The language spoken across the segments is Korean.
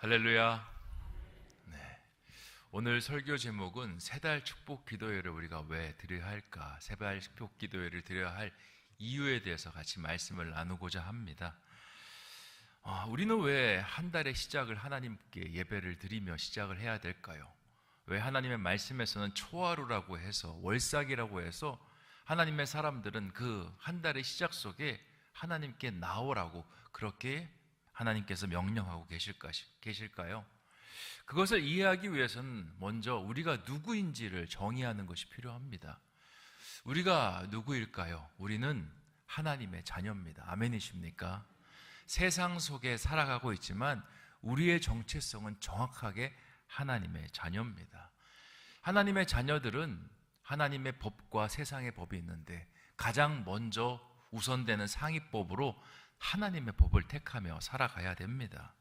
할렐루야. 네. 오늘 설교 제목은 세달 축복 기도회를 우리가 왜 드려야 할까? 세달 축복 기도회를 드려야 할 이유에 대해서 같이 말씀을 나누고자 합니다. 우리는 왜 한 달의 시작을 하나님께 예배를 드리며 시작을 해야 될까요? 왜 하나님의 말씀에서는 초하루라고 해서 월삭이라고 해서 하나님의 사람들은 그 한 달의 시작 속에 하나님께 나오라고 그렇게 하나님께서 명령하고 계실까요? 그것을 이해하기 위해서는 먼저 우리가 누구인지를 정의하는 것이 필요합니다. 우리가 누구일까요? 우리는 하나님의 자녀입니다. 아멘이십니까? 세상 속에 살아가고 있지만 우리의 정체성은 정확하게 하나님의 자녀입니다. 하나님의 자녀들은 하나님의 법과 세상의 법이 있는데 가장 먼저 우선되는 상위법으로 하나님의 법을 택하며 살아가야 됩니다.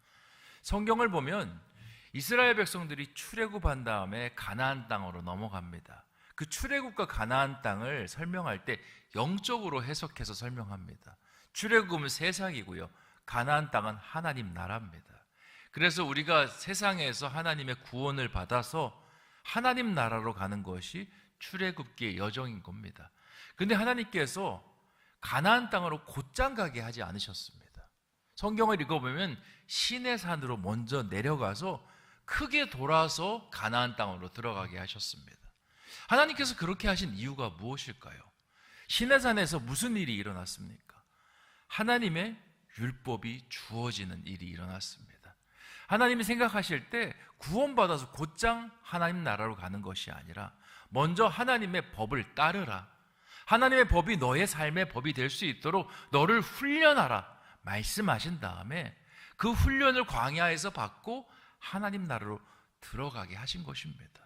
성경을 보면 이스라엘 백성들이 출애굽한 다음에 가나안 땅으로 넘어갑니다. 그 출애굽과 가나안 땅을 설명할 때 영적으로 해석해서 설명합니다. 출애굽은 세상이고요, 가나안 땅은 하나님 나라입니다. 그래서 우리가 세상에서 하나님의 구원을 받아서 하나님 나라로 가는 것이 출애굽기의 여정인 겁니다. 그런데 하나님께서 가나안 땅으로 곧장 가게 하지 않으셨습니다. 성경을 읽어보면 시내산으로 먼저 내려가서 크게 돌아서 가나안 땅으로 들어가게 하셨습니다. 하나님께서 그렇게 하신 이유가 무엇일까요? 시내산에서 무슨 일이 일어났습니까? 하나님의 율법이 주어지는 일이 일어났습니다. 하나님이 생각하실 때 구원받아서 곧장 하나님 나라로 가는 것이 아니라 먼저 하나님의 법을 따르라, 하나님의 법이 너의 삶의 법이 될 수 있도록 너를 훈련하라 말씀하신 다음에 그 훈련을 광야에서 받고 하나님 나라로 들어가게 하신 것입니다.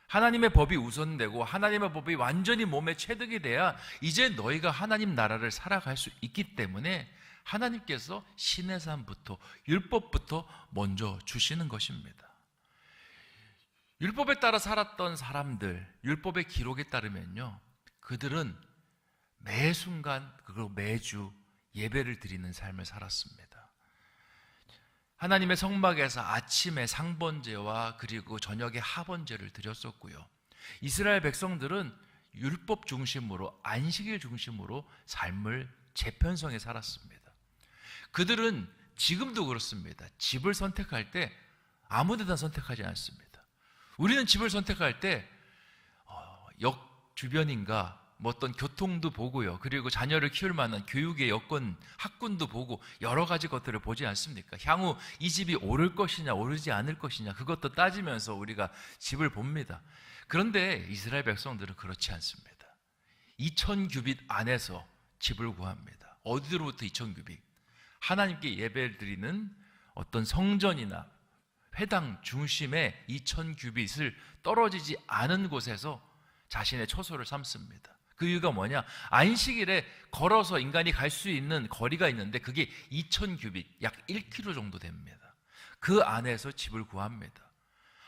하나님의 법이 우선되고 하나님의 법이 완전히 몸에 체득이 돼야 이제 너희가 하나님 나라를 살아갈 수 있기 때문에 하나님께서 시내산부터 율법부터 먼저 주시는 것입니다. 율법에 따라 살았던 사람들, 율법의 기록에 따르면요, 그들은 매 순간 그리고 매주 예배를 드리는 삶을 살았습니다. 하나님의 성막에서 아침에 상번제와 그리고 저녁에 하번제를 드렸었고요, 이스라엘 백성들은 율법 중심으로 안식일 중심으로 삶을 재편성해 살았습니다. 그들은 지금도 그렇습니다. 집을 선택할 때 아무 데나 선택하지 않습니다. 우리는 집을 선택할 때 역 주변인가 어떤 교통도 보고요, 그리고 자녀를 키울 만한 교육의 여건, 학군도 보고 여러 가지 것들을 보지 않습니까? 향후 이 집이 오를 것이냐 오르지 않을 것이냐 그것도 따지면서 우리가 집을 봅니다. 그런데 이스라엘 백성들은 그렇지 않습니다. 2000규빗 안에서 집을 구합니다. 어디로부터 2000규빗? 하나님께 예배를 드리는 어떤 성전이나 회당 중심의 2000규빗을 떨어지지 않은 곳에서 자신의 처소를 삼습니다. 그 이유가 뭐냐? 안식일에 걸어서 인간이 갈 수 있는 거리가 있는데 그게 2000규빗, 약 1km 정도 됩니다. 그 안에서 집을 구합니다.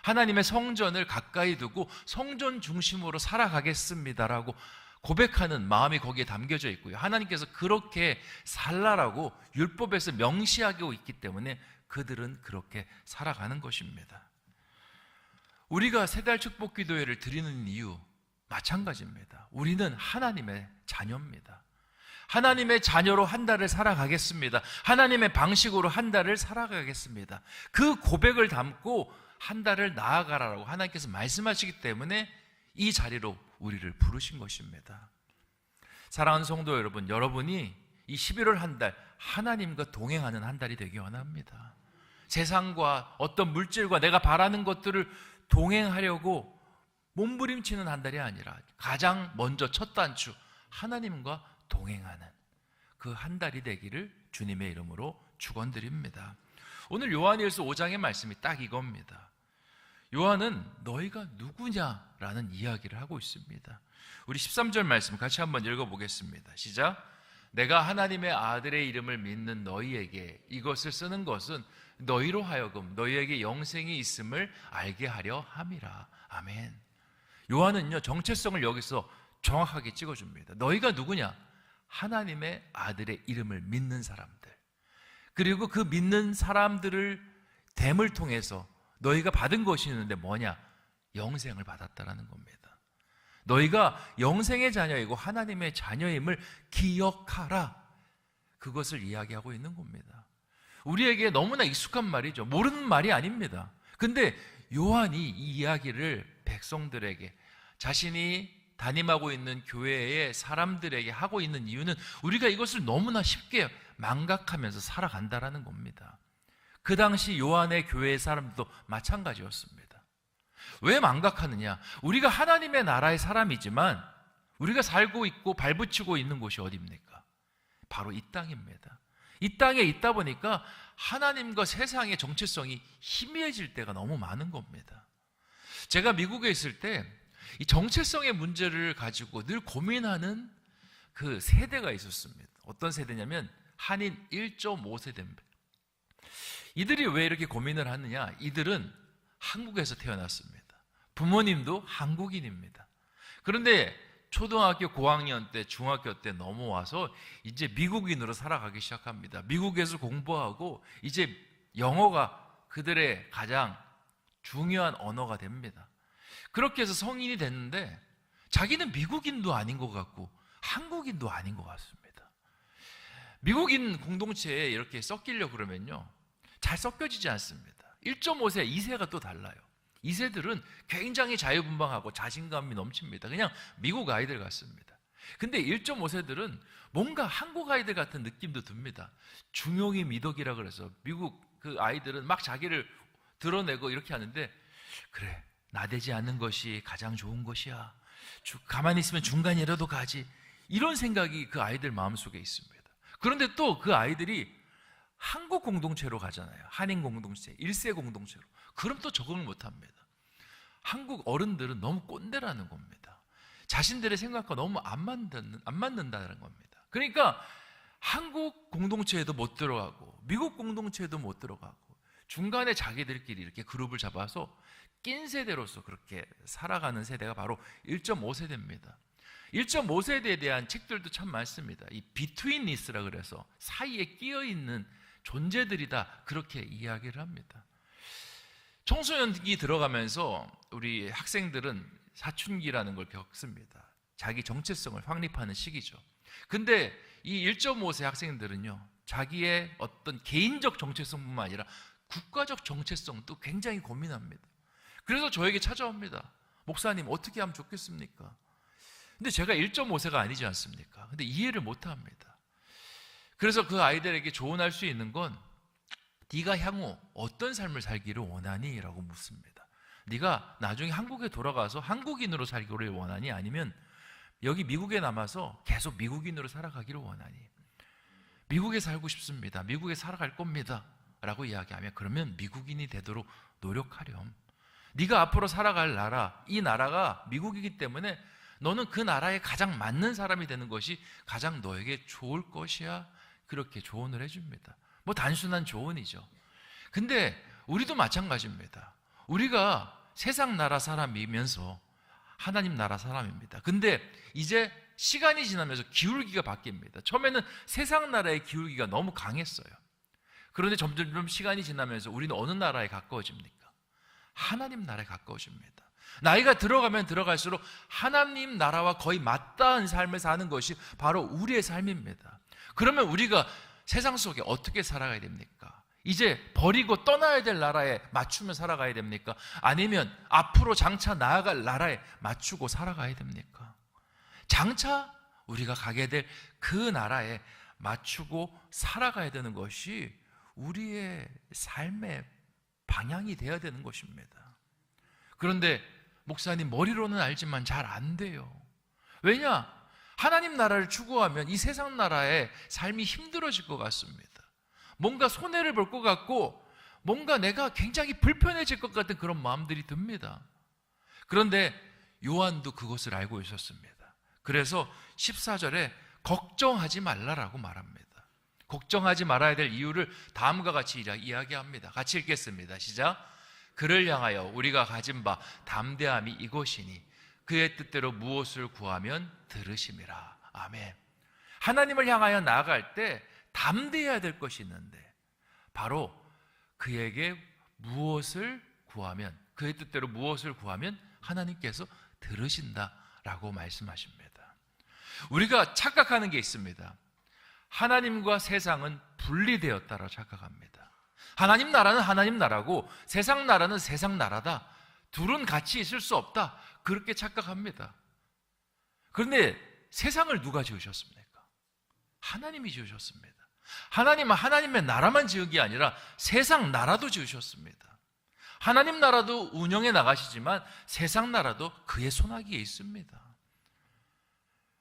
하나님의 성전을 가까이 두고 성전 중심으로 살아가겠습니다라고 고백하는 마음이 거기에 담겨져 있고요, 하나님께서 그렇게 살라라고 율법에서 명시하고 있기 때문에 그들은 그렇게 살아가는 것입니다. 우리가 세달 축복 기도회를 드리는 이유 마찬가지입니다. 우리는 하나님의 자녀입니다. 하나님의 자녀로 한 달을 살아가겠습니다. 하나님의 방식으로 한 달을 살아가겠습니다. 그 고백을 담고 한 달을 나아가라고 하나님께서 말씀하시기 때문에 이 자리로 우리를 부르신 것입니다. 사랑하는 성도 여러분, 여러분이 이 11월 한 달 하나님과 동행하는 한 달이 되기 원합니다. 세상과 어떤 물질과 내가 바라는 것들을 동행하려고 몸부림치는 한 달이 아니라 가장 먼저 첫 단추 하나님과 동행하는 그 한 달이 되기를 주님의 이름으로 축원드립니다. 오늘 요한일서 5장의 말씀이 딱 이겁니다. 요한은 너희가 누구냐라는 이야기를 하고 있습니다. 우리 13절 말씀 같이 한번 읽어보겠습니다. 시작. 내가 하나님의 아들의 이름을 믿는 너희에게 이것을 쓰는 것은 너희로 하여금 너희에게 영생이 있음을 알게 하려 함이라. 아멘. 요한은요, 정체성을 여기서 정확하게 찍어줍니다. 너희가 누구냐? 하나님의 아들의 이름을 믿는 사람들, 그리고 그 믿는 사람들을 됨을 통해서 너희가 받은 것이 있는데 뭐냐? 영생을 받았다라는 겁니다. 너희가 영생의 자녀이고 하나님의 자녀임을 기억하라. 그것을 이야기하고 있는 겁니다. 우리에게 너무나 익숙한 말이죠. 모르는 말이 아닙니다. 근데 요한이 이 이야기를 백성들에게, 자신이 담임하고 있는 교회의 사람들에게 하고 있는 이유는 우리가 이것을 너무나 쉽게 망각하면서 살아간다라는 겁니다. 그 당시 요한의 교회의 사람들도 마찬가지였습니다. 왜 망각하느냐? 우리가 하나님의 나라의 사람이지만 우리가 살고 있고 발붙이고 있는 곳이 어디입니까? 바로 이 땅입니다. 이 땅에 있다 보니까 하나님과 세상의 정체성이 희미해질 때가 너무 많은 겁니다. 제가 미국에 있을 때 이 정체성의 문제를 가지고 늘 고민하는 그 세대가 있었습니다. 어떤 세대냐면 한인 1.5세대입니다. 이들이 왜 이렇게 고민을 하느냐? 이들은 한국에서 태어났습니다. 부모님도 한국인입니다. 그런데 초등학교 고학년 때, 중학교 때 넘어와서 이제 미국인으로 살아가기 시작합니다. 미국에서 공부하고 이제 영어가 그들의 가장 중요한 언어가 됩니다. 그렇게 해서 성인이 됐는데 자기는 미국인도 아닌 것 같고 한국인도 아닌 것 같습니다. 미국인 공동체에 이렇게 섞이려고 그러면요, 잘 섞여지지 않습니다. 1.5세, 2세가 또 달라요. 2세들은 굉장히 자유분방하고 자신감이 넘칩니다. 그냥 미국 아이들 같습니다. 근데 1.5세들은 뭔가 한국 아이들 같은 느낌도 듭니다. 중용이 미덕이라 그래서 미국 그 아이들은 막 자기를 드러내고 이렇게 하는데, 그래, 나대지 않는 것이 가장 좋은 것이야. 가만히 있으면 중간이라도 가지. 이런 생각이 그 아이들 마음속에 있습니다. 그런데 또 그 아이들이 한국 공동체로 가잖아요. 한인 공동체, 1세 공동체로. 그럼 또 적응을 못합니다. 한국 어른들은 너무 꼰대라는 겁니다. 자신들의 생각과 너무 안 맞는다는 겁니다. 그러니까 한국 공동체에도 못 들어가고 미국 공동체에도 못 들어가고 중간에 자기들끼리 이렇게 그룹을 잡아서 낀 세대로서 그렇게 살아가는 세대가 바로 1.5세대입니다. 1.5세대에 대한 책들도 참 많습니다. 이 비트윈니스라 그래서 사이에 끼어있는 존재들이다, 그렇게 이야기를 합니다. 청소년기 들어가면서 우리 학생들은 사춘기라는 걸 겪습니다. 자기 정체성을 확립하는 시기죠. 근데 이 1.5세 학생들은요, 자기의 어떤 개인적 정체성뿐만 아니라 국가적 정체성도 굉장히 고민합니다. 그래서 저에게 찾아옵니다. 목사님, 어떻게 하면 좋겠습니까? 근데 제가 1.5세가 아니지 않습니까? 근데 이해를 못 합니다. 그래서 그 아이들에게 조언할 수 있는 건, 네가 향후 어떤 삶을 살기를 원하니? 라고 묻습니다. 네가 나중에 한국에 돌아가서 한국인으로 살기를 원하니? 아니면 여기 미국에 남아서 계속 미국인으로 살아가기를 원하니? 미국에 살고 싶습니다. 미국에 살아갈 겁니다. 라고 이야기하면, 그러면 미국인이 되도록 노력하렴. 네가 앞으로 살아갈 나라, 이 나라가 미국이기 때문에 너는 그 나라에 가장 맞는 사람이 되는 것이 가장 너에게 좋을 것이야. 그렇게 조언을 해줍니다. 뭐 단순한 조언이죠. 근데 우리도 마찬가지입니다. 우리가 세상 나라 사람이면서 하나님 나라 사람입니다. 근데 이제 시간이 지나면서 기울기가 바뀝니다. 처음에는 세상 나라의 기울기가 너무 강했어요. 그런데 점점 시간이 지나면서 우리는 어느 나라에 가까워집니까? 하나님 나라에 가까워집니다. 나이가 들어가면 들어갈수록 하나님 나라와 거의 맞닿은 삶을 사는 것이 바로 우리의 삶입니다. 그러면 우리가 세상 속에 어떻게 살아가야 됩니까? 이제 버리고 떠나야 될 나라에 맞추며 살아가야 됩니까? 아니면 앞으로 장차 나아갈 나라에 맞추고 살아가야 됩니까? 장차 우리가 가게 될 그 나라에 맞추고 살아가야 되는 것이 우리의 삶의 방향이 되어야 되는 것입니다. 그런데 목사님, 머리로는 알지만 잘 안 돼요. 왜냐? 하나님 나라를 추구하면 이 세상 나라의 삶이 힘들어질 것 같습니다. 뭔가 손해를 볼 것 같고 뭔가 내가 굉장히 불편해질 것 같은 그런 마음들이 듭니다. 그런데 요한도 그것을 알고 있었습니다. 그래서 14절에 걱정하지 말라라고 말합니다. 걱정하지 말아야 될 이유를 다음과 같이 이야기합니다. 같이 읽겠습니다. 시작. 그를 향하여 우리가 가진 바 담대함이 이것이니 그의 뜻대로 무엇을 구하면 들으심이라. 아멘. 하나님을 향하여 나아갈 때 담대해야 될 것이 있는데 바로 그에게 무엇을 구하면, 그의 뜻대로 무엇을 구하면 하나님께서 들으신다라고 말씀하십니다. 우리가 착각하는 게 있습니다. 하나님과 세상은 분리되었다라고 착각합니다. 하나님 나라는 하나님 나라고 세상 나라는 세상 나라다. 둘은 같이 있을 수 없다. 그렇게 착각합니다. 그런데 세상을 누가 지으셨습니까? 하나님이 지으셨습니다. 하나님은 하나님의 나라만 지은 게 아니라 세상 나라도 지으셨습니다. 하나님 나라도 운영해 나가시지만 세상 나라도 그의 손아귀에 있습니다.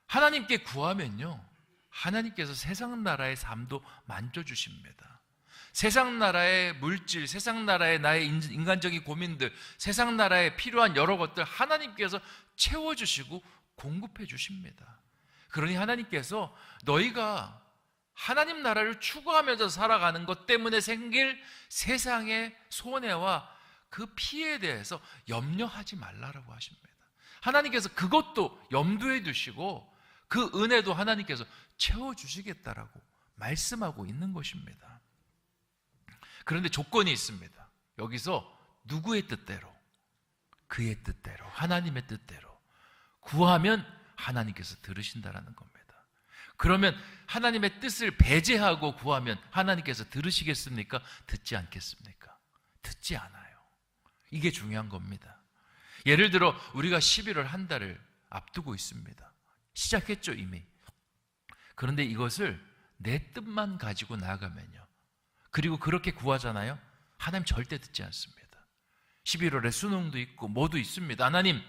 하나님께 구하면요, 하나님께서 세상 나라의 삶도 만져주십니다. 세상 나라의 물질, 세상 나라의 나의 인간적인 고민들, 세상 나라에 필요한 여러 것들 하나님께서 채워주시고 공급해 주십니다. 그러니 하나님께서 너희가 하나님 나라를 추구하면서 살아가는 것 때문에 생길 세상의 손해와 그 피해에 대해서 염려하지 말라라고 하십니다. 하나님께서 그것도 염두에 두시고 그 은혜도 하나님께서 채워주시겠다라고 말씀하고 있는 것입니다. 그런데 조건이 있습니다. 여기서 누구의 뜻대로? 그의 뜻대로, 하나님의 뜻대로 구하면 하나님께서 들으신다라는 겁니다. 그러면 하나님의 뜻을 배제하고 구하면 하나님께서 들으시겠습니까? 듣지 않겠습니까? 듣지 않아요. 이게 중요한 겁니다. 예를 들어 우리가 11월 한 달을 앞두고 있습니다. 시작했죠, 이미. 그런데 이것을 내 뜻만 가지고 나아가면요, 그리고 그렇게 구하잖아요, 하나님 절대 듣지 않습니다. 11월에 수능도 있고 뭐도 있습니다. 하나님,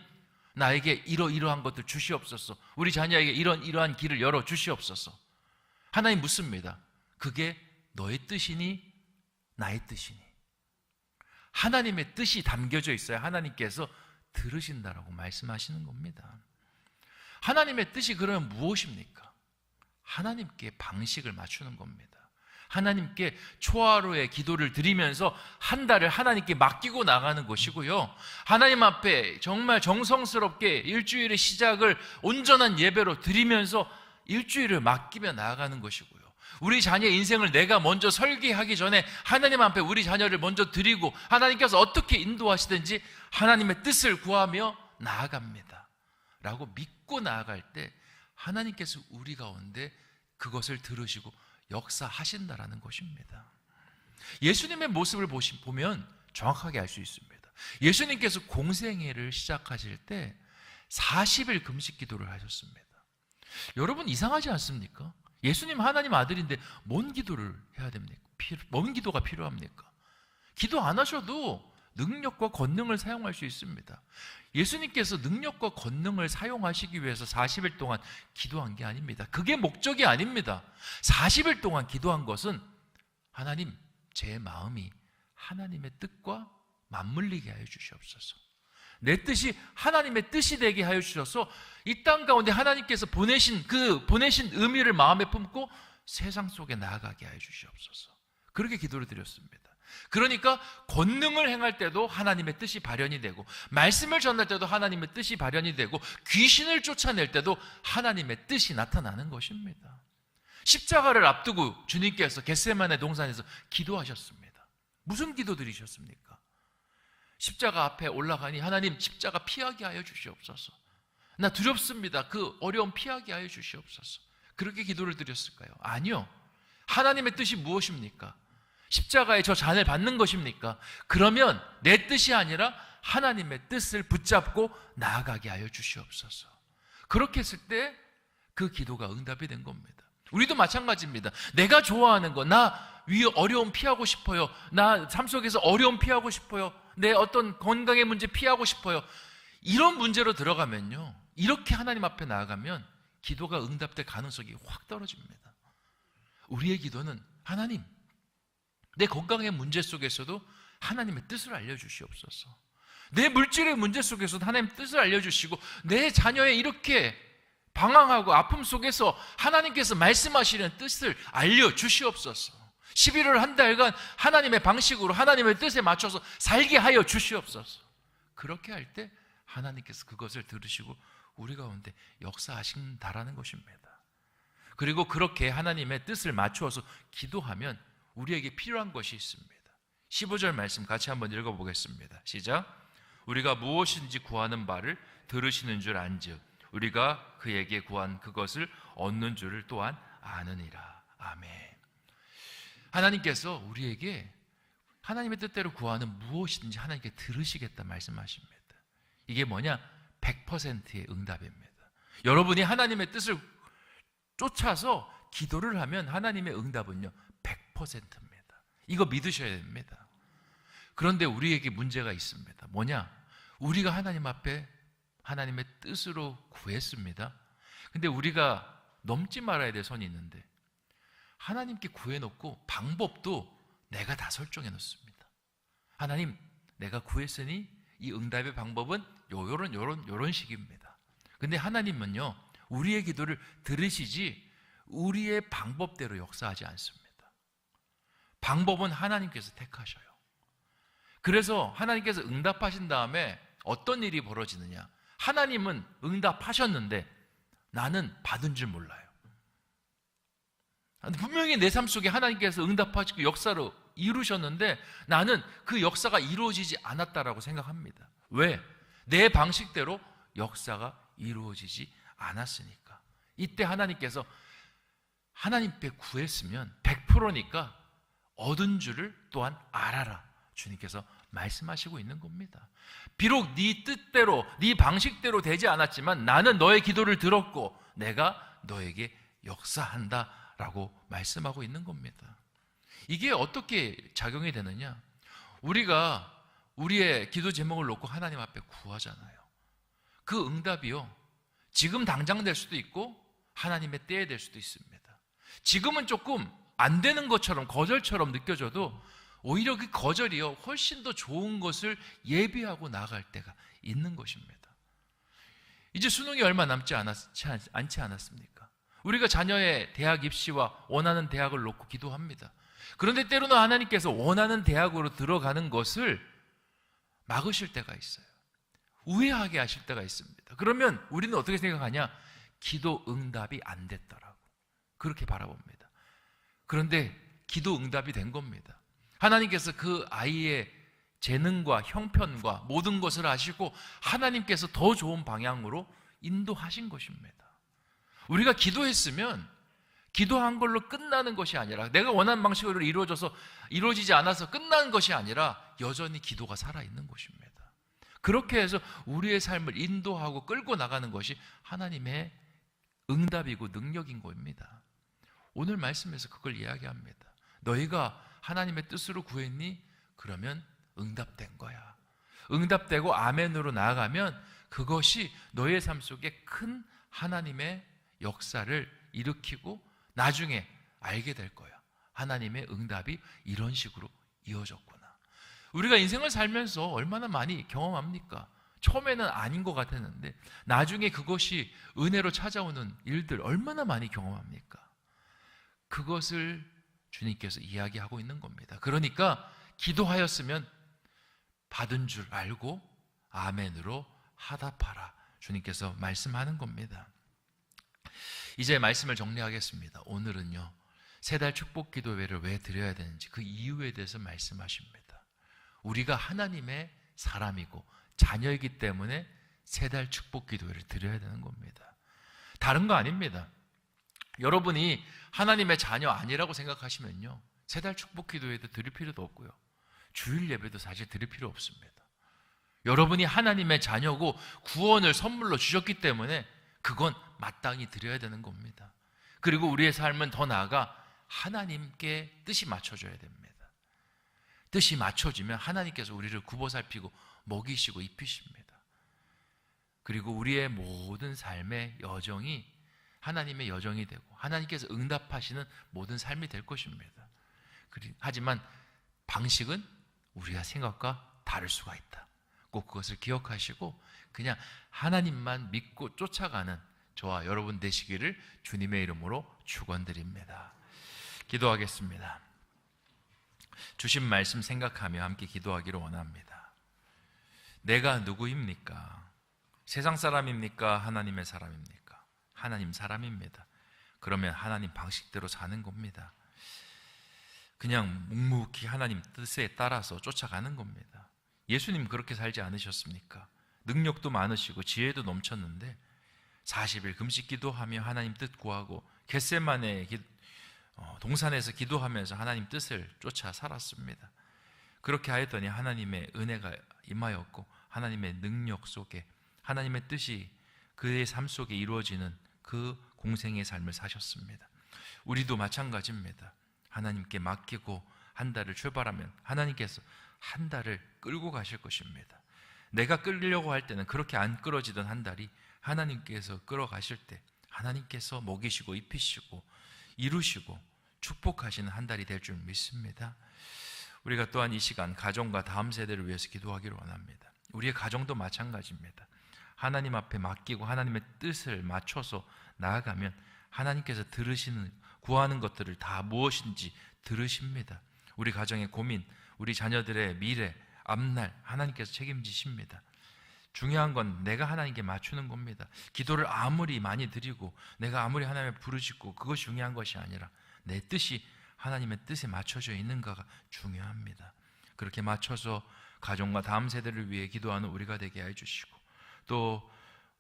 나에게 이러한 것들 주시옵소서. 우리 자녀에게 이러한 길을 열어 주시옵소서. 하나님 묻습니다. 그게 너의 뜻이니 나의 뜻이니? 하나님의 뜻이 담겨져 있어야 하나님께서 들으신다라고 말씀하시는 겁니다. 하나님의 뜻이 그러면 무엇입니까? 하나님께 방식을 맞추는 겁니다. 하나님께 초하루의 기도를 드리면서 한 달을 하나님께 맡기고 나가는 것이고요, 하나님 앞에 정말 정성스럽게 일주일의 시작을 온전한 예배로 드리면서 일주일을 맡기며 나아가는 것이고요, 우리 자녀의 인생을 내가 먼저 설계하기 전에 하나님 앞에 우리 자녀를 먼저 드리고 하나님께서 어떻게 인도하시든지 하나님의 뜻을 구하며 나아갑니다 라고 믿고 나아갈 때 하나님께서 우리 가운데 그것을 들으시고 역사하신다라는 것입니다. 예수님의 모습을 보면 정확하게 알 수 있습니다. 예수님께서 공생애를 시작하실 때 40일 금식 기도를 하셨습니다. 여러분 이상하지 않습니까? 예수님 하나님 아들인데 뭔 기도를 해야 됩니까? 뭔 기도가 필요합니까? 기도 안 하셔도 능력과 권능을 사용할 수 있습니다. 예수님께서 능력과 권능을 사용하시기 위해서 40일 동안 기도한 게 아닙니다. 그게 목적이 아닙니다. 40일 동안 기도한 것은 하나님, 제 마음이 하나님의 뜻과 맞물리게 하여 주시옵소서. 내 뜻이 하나님의 뜻이 되게 하여 주셔서 이 땅 가운데 하나님께서 보내신 의미를 마음에 품고 세상 속에 나아가게 하여 주시옵소서. 그렇게 기도를 드렸습니다. 그러니까 권능을 행할 때도 하나님의 뜻이 발현이 되고, 말씀을 전할 때도 하나님의 뜻이 발현이 되고, 귀신을 쫓아낼 때도 하나님의 뜻이 나타나는 것입니다. 십자가를 앞두고 주님께서 겟세마네 동산에서 기도하셨습니다. 무슨 기도 드리셨습니까? 십자가 앞에 올라가니 하나님, 십자가 피하게 하여 주시옵소서. 나 두렵습니다. 그 어려움 피하게 하여 주시옵소서. 그렇게 기도를 드렸을까요? 아니요. 하나님의 뜻이 무엇입니까? 십자가에 저 잔을 받는 것입니까? 그러면 내 뜻이 아니라 하나님의 뜻을 붙잡고 나아가게 하여 주시옵소서. 그렇게 했을 때 그 기도가 응답이 된 겁니다. 우리도 마찬가지입니다. 내가 좋아하는 거, 나 위 어려움 피하고 싶어요. 나 삶 속에서 어려움 피하고 싶어요. 내 어떤 건강의 문제 피하고 싶어요. 이런 문제로 들어가면요, 이렇게 하나님 앞에 나아가면 기도가 응답될 가능성이 확 떨어집니다. 우리의 기도는 하나님, 내 건강의 문제 속에서도 하나님의 뜻을 알려주시옵소서. 내 물질의 문제 속에서도 하나님의 뜻을 알려주시고, 내 자녀의 이렇게 방황하고 아픔 속에서 하나님께서 말씀하시는 뜻을 알려주시옵소서. 11월 한 달간 하나님의 방식으로 하나님의 뜻에 맞춰서 살게 하여 주시옵소서. 그렇게 할 때 하나님께서 그것을 들으시고 우리 가운데 역사하신다라는 것입니다. 그리고 그렇게 하나님의 뜻을 맞추어서 기도하면 우리에게 필요한 것이 있습니다. 15절 말씀 같이 한번 읽어보겠습니다. 시작. 우리가 무엇인지 구하는 바를 들으시는 줄 안즉 우리가 그에게 구한 그것을 얻는 줄을 또한 아느니라. 아멘. 하나님께서 우리에게 하나님의 뜻대로 구하는 무엇이든지 하나님께 들으시겠다 말씀하십니다. 이게 뭐냐? 100%의 응답입니다. 여러분이 하나님의 뜻을 쫓아서 기도를 하면 하나님의 응답은요 100%입니다. 이거 믿으셔야 됩니다. 그런데 우리에게 문제가 있습니다. 뭐냐? 우리가 하나님 앞에 하나님의 뜻으로 구했습니다. 근데 우리가 넘지 말아야 될 선이 있는데 하나님께 구해놓고 방법도 내가 다 설정해 놓습니다. 하나님, 내가 구했으니 이 응답의 방법은 요런 식입니다. 근데 하나님은요 우리의 기도를 들으시지 우리의 방법대로 역사하지 않습니다. 방법은 하나님께서 택하셔요. 그래서 하나님께서 응답하신 다음에 어떤 일이 벌어지느냐? 하나님은 응답하셨는데 나는 받은 줄 몰라요. 분명히 내 삶 속에 하나님께서 응답하시고 역사로 이루셨는데 나는 그 역사가 이루어지지 않았다라고 생각합니다. 왜? 내 방식대로 역사가 이루어지지 않았으니까. 이때 하나님께서 하나님께 구했으면 100%니까 얻은 줄을 또한 알아라. 주님께서 말씀하시고 있는 겁니다. 비록 네 뜻대로 네 방식대로 되지 않았지만 나는 너의 기도를 들었고 내가 너에게 역사한다라고 말씀하고 있는 겁니다. 이게 어떻게 작용이 되느냐? 우리가 우리의 기도 제목을 놓고 하나님 앞에 구하잖아요. 그 응답이요 지금 당장 될 수도 있고 하나님의 때에 될 수도 있습니다. 지금은 조금 안 되는 것처럼 거절처럼 느껴져도 오히려 그 거절이요 훨씬 더 좋은 것을 예비하고 나아갈 때가 있는 것입니다. 이제 수능이 얼마 남지 않지 않았습니까? 우리가 자녀의 대학 입시와 원하는 대학을 놓고 기도합니다. 그런데 때로는 하나님께서 원하는 대학으로 들어가는 것을 막으실 때가 있어요. 우회하게 하실 때가 있습니다. 그러면 우리는 어떻게 생각하냐? 기도 응답이 안 됐더라고. 그렇게 바라봅니다. 그런데 기도 응답이 된 겁니다. 하나님께서 그 아이의 재능과 형편과 모든 것을 아시고 하나님께서 더 좋은 방향으로 인도하신 것입니다. 우리가 기도했으면 기도한 걸로 끝나는 것이 아니라 내가 원하는 방식으로 이루어지지 않아서 끝나는 것이 아니라 여전히 기도가 살아있는 것입니다. 그렇게 해서 우리의 삶을 인도하고 끌고 나가는 것이 하나님의 응답이고 능력인 겁니다. 오늘 말씀에서 그걸 이야기합니다. 너희가 하나님의 뜻으로 구했니? 그러면 응답된 거야. 응답되고 아멘으로 나아가면 그것이 너의 삶 속에 큰 하나님의 역사를 일으키고 나중에 알게 될 거야. 하나님의 응답이 이런 식으로 이어졌구나. 우리가 인생을 살면서 얼마나 많이 경험합니까? 처음에는 아닌 것 같았는데 나중에 그것이 은혜로 찾아오는 일들 얼마나 많이 경험합니까? 그것을 주님께서 이야기하고 있는 겁니다. 그러니까 기도하였으면 받은 줄 알고 아멘으로 하답하라. 주님께서 말씀하는 겁니다. 이제 말씀을 정리하겠습니다. 오늘은요 3달 축복 기도회를 왜 드려야 되는지 그 이유에 대해서 말씀하십니다. 우리가 하나님의 사람이고 자녀이기 때문에 3달 축복 기도회를 드려야 되는 겁니다. 다른 거 아닙니다. 여러분이 하나님의 자녀 아니라고 생각하시면요 3달 축복 기도회도 드릴 필요도 없고요 주일 예배도 사실 드릴 필요 없습니다. 여러분이 하나님의 자녀고 구원을 선물로 주셨기 때문에 그건 마땅히 드려야 되는 겁니다. 그리고 우리의 삶은 더 나아가 하나님께 뜻이 맞춰져야 됩니다. 뜻이 맞춰지면 하나님께서 우리를 굽어살피고 먹이시고 입히십니다. 그리고 우리의 모든 삶의 여정이 하나님의 여정이 되고 하나님께서 응답하시는 모든 삶이 될 것입니다. 하지만 방식은 우리가 생각과 다를 수가 있다. 꼭 그것을 기억하시고 그냥 하나님만 믿고 쫓아가는 저와 여러분 되시기를 주님의 이름으로 축원드립니다. 기도하겠습니다. 주신 말씀 생각하며 함께 기도하기를 원합니다. 내가 누구입니까? 세상 사람입니까? 하나님의 사람입니까? 하나님 사람입니다. 그러면 하나님 방식대로 사는 겁니다. 그냥 묵묵히 하나님 뜻에 따라서 쫓아가는 겁니다. 예수님 그렇게 살지 않으셨습니까? 능력도 많으시고 지혜도 넘쳤는데 40일 금식 기도하며 하나님 뜻 구하고 겟세마네 동산에서 기도하면서 하나님 뜻을 쫓아 살았습니다. 그렇게 하였더니 하나님의 은혜가 임하였고 하나님의 능력 속에 하나님의 뜻이 그의 삶 속에 이루어지는 그 공생의 삶을 사셨습니다. 우리도 마찬가지입니다. 하나님께 맡기고 한 달을 출발하면 하나님께서 한 달을 끌고 가실 것입니다. 내가 끌려고 할 때는 그렇게 안 끌어지던 한 달이 하나님께서 끌어가실 때 하나님께서 먹이시고 입히시고 이루시고 축복하시는 한 달이 될 줄 믿습니다. 우리가 또한 이 시간 가정과 다음 세대를 위해서 기도하기를 원합니다. 우리의 가정도 마찬가지입니다. 하나님 앞에 맡기고 하나님의 뜻을 맞춰서 나아가면 하나님께서 들으시는 구하는 것들을 다 무엇인지 들으십니다. 우리 가정의 고민, 우리 자녀들의 미래, 앞날 하나님께서 책임지십니다. 중요한 건 내가 하나님께 맞추는 겁니다. 기도를 아무리 많이 드리고 내가 아무리 하나님을 부르짖고 그것이 중요한 것이 아니라 내 뜻이 하나님의 뜻에 맞춰져 있는가가 중요합니다. 그렇게 맞춰서 가정과 다음 세대를 위해 기도하는 우리가 되게 해주시고 또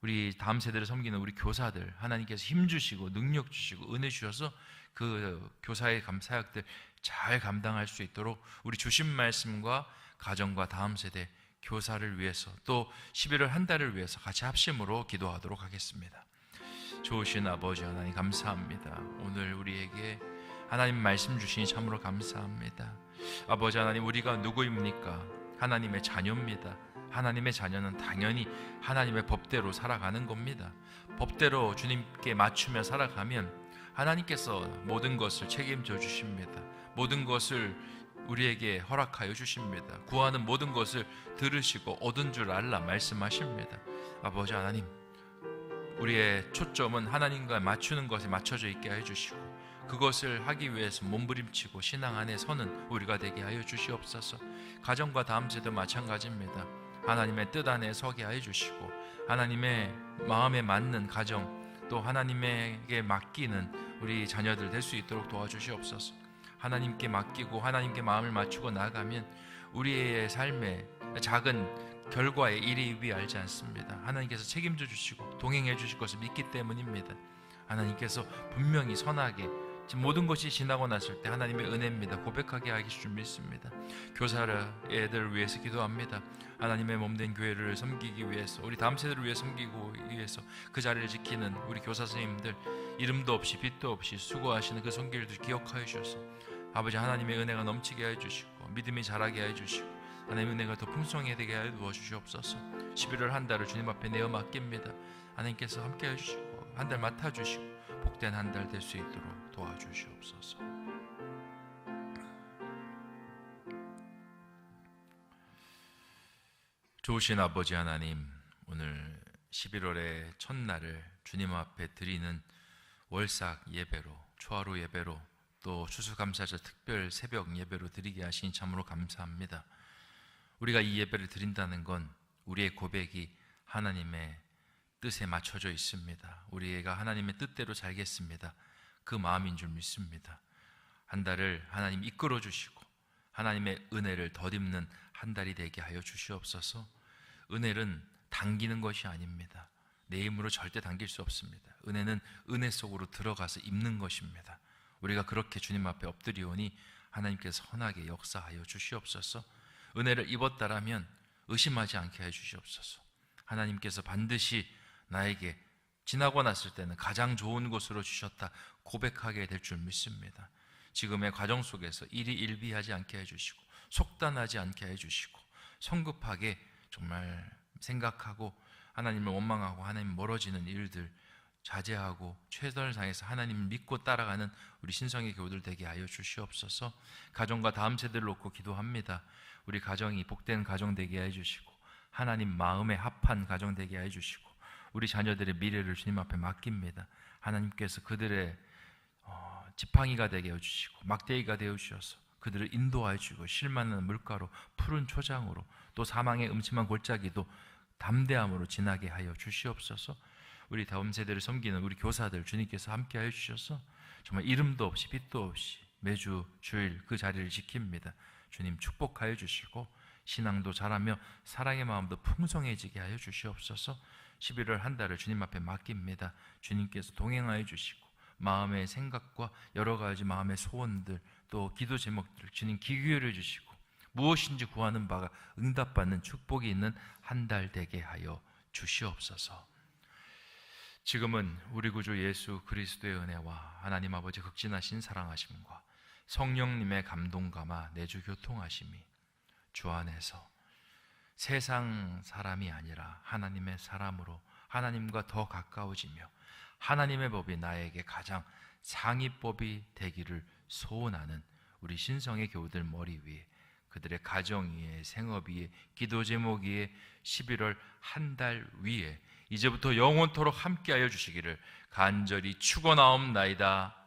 우리 다음 세대를 섬기는 우리 교사들 하나님께서 힘 주시고 능력 주시고 은혜 주셔서 그 교사의 사역들 잘 감당할 수 있도록 우리 주신 말씀과 가정과 다음 세대 교사를 위해서 또 11월 한 달을 위해서 같이 합심으로 기도하도록 하겠습니다. 좋으신 아버지 하나님 감사합니다. 오늘 우리에게 하나님 말씀 주시니 참으로 감사합니다. 아버지 하나님 우리가 누구입니까? 하나님의 자녀입니다. 하나님의 자녀는 당연히 하나님의 법대로 살아가는 겁니다. 법대로 주님께 맞추며 살아가면 하나님께서 모든 것을 책임져 주십니다. 모든 것을 우리에게 허락하여 주십니다. 구하는 모든 것을 들으시고 얻은 줄 알라 말씀하십니다. 아버지 하나님 우리의 초점은 하나님과 맞추는 것에 맞춰져 있게 해주시고 그것을 하기 위해서 몸부림치고 신앙 안에 서는 우리가 되게 하여 주시옵소서. 가정과 다음 세대도 마찬가지입니다. 하나님의 뜻 안에 서게 하여 주시고 하나님의 마음에 맞는 가정 또 하나님에게 맡기는 우리 자녀들 될 수 있도록 도와주시옵소서. 하나님께 맡기고 하나님께 마음을 맞추고 나아가면 우리의 삶에 작은 결과에 일이 알지 않습니다. 하나님께서 책임져 주시고 동행해 주실 것을 믿기 때문입니다. 하나님께서 분명히 선하게 모든 것이 지나고 났을 때 하나님의 은혜입니다. 고백하게 하실 줄 믿습니다. 교사를 애들을 위해서 기도합니다. 하나님의 몸된 교회를 섬기기 위해서 우리 다음 세대를 위해 섬기고 위해서 그 자리를 지키는 우리 교사 선생님들 이름도 없이 빛도 없이 수고하시는 그 손길들 기억하여 주셔서 아버지 하나님의 은혜가 넘치게 해주시고 믿음이 자라게 해주시고 하나님의 은혜가 더 풍성하게 되게 해 주시옵소서. 11월 한 달을 주님 앞에 내어 맡깁니다. 하나님께서 함께 해주시고 한 달 맡아주시고 복된 한 달 될 수 있도록 도와주시옵소서. 좋으신 아버지 하나님 오늘 11월의 첫날을 주님 앞에 드리는 월삭 예배로 초하루 예배로 또 추수감사절 특별 새벽 예배로 드리게 하시니 참으로 감사합니다. 우리가 이 예배를 드린다는 건 우리의 고백이 하나님의 뜻에 맞춰져 있습니다. 우리가 하나님의 뜻대로 살겠습니다. 그 마음인 줄 믿습니다. 한 달을 하나님 이끌어 주시고 하나님의 은혜를 덧입는 한 달이 되게 하여 주시옵소서. 은혜는 당기는 것이 아닙니다. 내 힘으로 절대 당길 수 없습니다. 은혜는 은혜 속으로 들어가서 입는 것입니다. 우리가 그렇게 주님 앞에 엎드리오니 하나님께서 선하게 역사하여 주시옵소서. 은혜를 입었다라면 의심하지 않게 해주시옵소서. 하나님께서 반드시 나에게 지나고 났을 때는 가장 좋은 곳으로 주셨다 고백하게 될 줄 믿습니다. 지금의 과정 속에서 일이 일비하지 않게 해주시고 속단하지 않게 해주시고 성급하게 정말 생각하고 하나님을 원망하고 하나님 멀어지는 일들 자제하고 최선을 다해서 하나님을 믿고 따라가는 우리 신성의 교우들 되게 하여 주시옵소서. 가정과 다음 세대를 놓고 기도합니다. 우리 가정이 복된 가정 되게 해주시고 하나님 마음에 합한 가정 되게 해주시고 우리 자녀들의 미래를 주님 앞에 맡깁니다. 하나님께서 그들의 지팡이가 되게 해주시고 막대기가 되어주셔서 그들을 인도하여 주고 실만한 물가로 푸른 초장으로 또 사망의 음침한 골짜기도 담대함으로 지나게 하여 주시옵소서. 우리 다음 세대를 섬기는 우리 교사들 주님께서 함께 하여 주셔서 정말 이름도 없이 빛도 없이 매주 주일 그 자리를 지킵니다. 주님 축복하여 주시고 신앙도 자라며 사랑의 마음도 풍성해지게 하여 주시옵소서. 11월 한 달을 주님 앞에 맡깁니다. 주님께서 동행하여 주시고 마음의 생각과 여러 가지 마음의 소원들 또 기도 제목들 주님 귀 기울여 주시고 무엇인지 구하는 바가 응답받는 축복이 있는 한 달 되게 하여 주시옵소서. 지금은 우리 구주 예수 그리스도의 은혜와 하나님 아버지 극진하신 사랑하심과 성령님의 감동감화 내주 교통하심이 주 안에서 세상 사람이 아니라 하나님의 사람으로 하나님과 더 가까워지며 하나님의 법이 나에게 가장 상위법이 되기를 소원하는 우리 신성의 교우들 머리 위에 그들의 가정 위에 생업 위에 기도 제목 위에 11월 한 달 위에 이제부터 영원토록 함께하여 주시기를 간절히 축원하옵나이다.